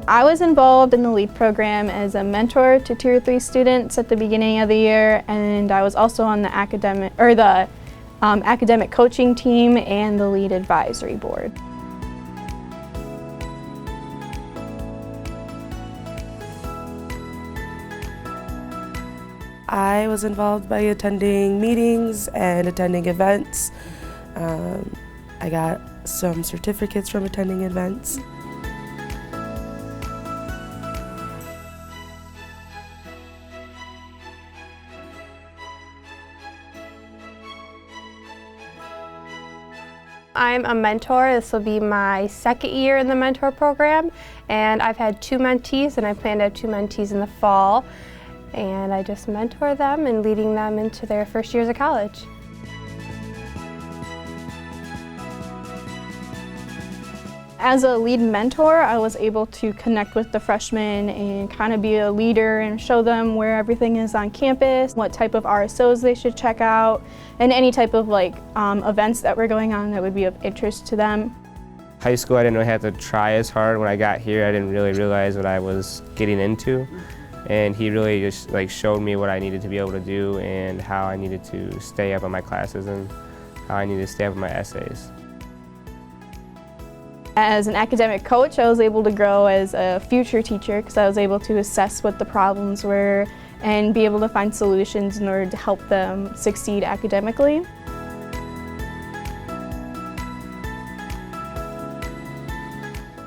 I was involved in the LEAD program as a mentor to 2 or 3 students at the beginning of the year, and I was also on the academic coaching team and the LEAD advisory board. I was involved by attending meetings and attending events. I got some certificates from attending events. I'm a mentor. This will be my 2nd year in the mentor program, and I've had 2 mentees, and I plan to have 2 mentees in the fall. And I just mentor them and leading them into their first years of college. As a LEAD mentor, I was able to connect with the freshmen and kind of be a leader and show them where everything is on campus, what type of RSOs they should check out, and any type of events that were going on that would be of interest to them. High school, I didn't really have to try as hard. When I got here, I didn't really realize what I was getting into. And he really just showed me what I needed to be able to do and how I needed to stay up on my classes and how I needed to stay up on my essays. As an academic coach, I was able to grow as a future teacher because I was able to assess what the problems were and be able to find solutions in order to help them succeed academically.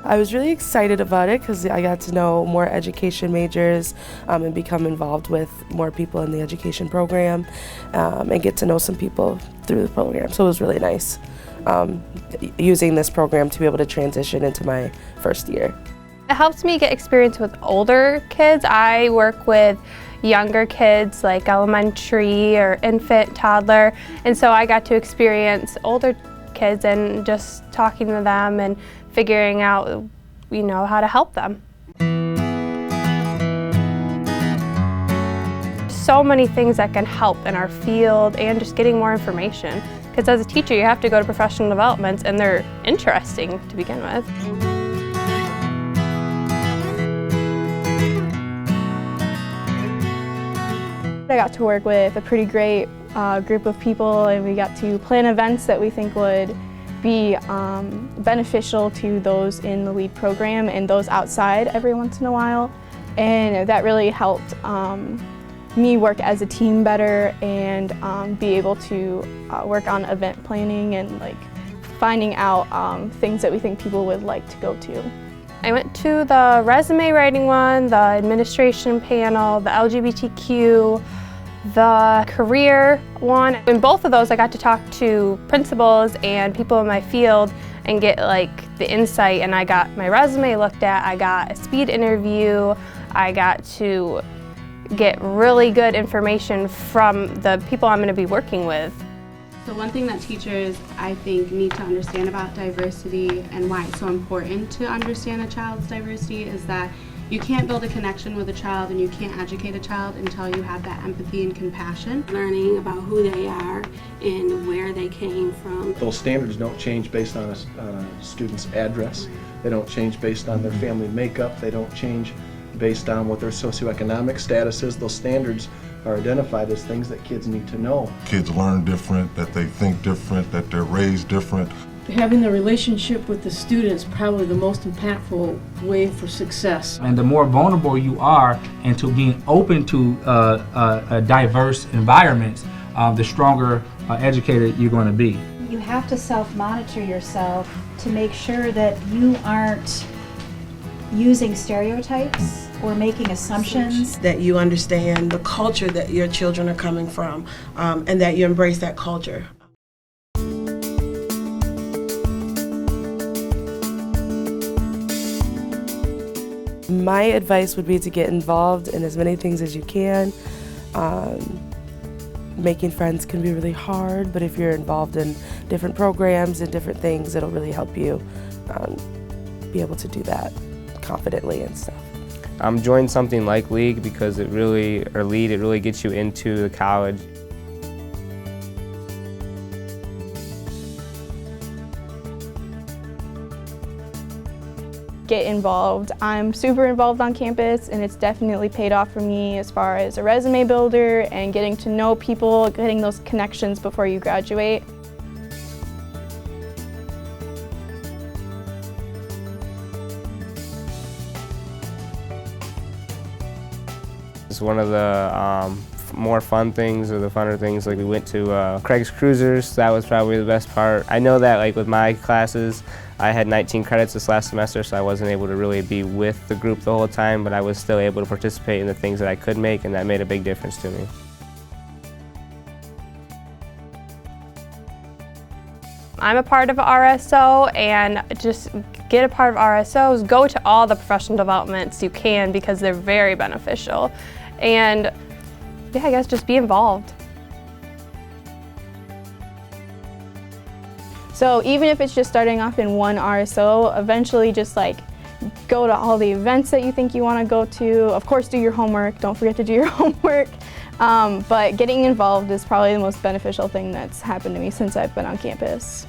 I was really excited about it because I got to know more education majors and become involved with more people in the education program and get to know some people through the program. So it was really nice using this program to be able to transition into my first year. It helps me get experience with older kids. I work with younger kids like elementary or infant, toddler, and so I got to experience older kids and just talking to them and figuring out, how to help them. So many things that can help in our field and just getting more information. Because as a teacher, you have to go to professional developments and they're interesting to begin with. I got to work with a pretty great group of people, and we got to plan events that we think would be beneficial to those in the LEAD program and those outside every once in a while. And that really helped me work as a team better and be able to work on event planning and finding out things that we think people would like to go to. I went to the resume writing one, the administration panel, the LGBTQ, the career one. In both of those, I got to talk to principals and people in my field and get the insight, and I got my resume looked at, I got a speed interview, I got to get really good information from the people I'm going to be working with. So one thing that teachers, I think, need to understand about diversity and why it's so important to understand a child's diversity is that you can't build a connection with a child and you can't educate a child until you have that empathy and compassion. Learning about who they are and where they came from. Those standards don't change based on a student's address. They don't change based on their family makeup. They don't change based on what their socioeconomic status is. Those standards are identified as things that kids need to know. Kids learn different, that they think different, that they're raised different. Having the relationship with the students is probably the most impactful way for success. And the more vulnerable you are into being open to diverse environments, the stronger educated you're going to be. You have to self-monitor yourself to make sure that you aren't using stereotypes or making assumptions. That you understand the culture that your children are coming from and that you embrace that culture. My advice would be to get involved in as many things as you can. Making friends can be really hard, but if you're involved in different programs and different things, it'll really help you be able to do that confidently and stuff. Join something like LEAD because LEAD, it really gets you into the college. get involved. I'm super involved on campus, and it's definitely paid off for me as far as a resume builder and getting to know people, getting those connections before you graduate. It's one of the more fun things, or the funner things. Like we went to Craig's Cruisers. That was probably the best part. I know that like with my classes, I had 19 credits this last semester, so I wasn't able to really be with the group the whole time, but I was still able to participate in the things that I could make, and that made a big difference to me. I'm a part of RSO, and just get a part of RSOs, go to all the professional developments you can because they're very beneficial. And yeah, I guess just be involved. So even if it's just starting off in one RSO, eventually just like go to all the events that you think you want to go to. Of course, do your homework. Don't forget to do your homework. But getting involved is probably the most beneficial thing that's happened to me since I've been on campus.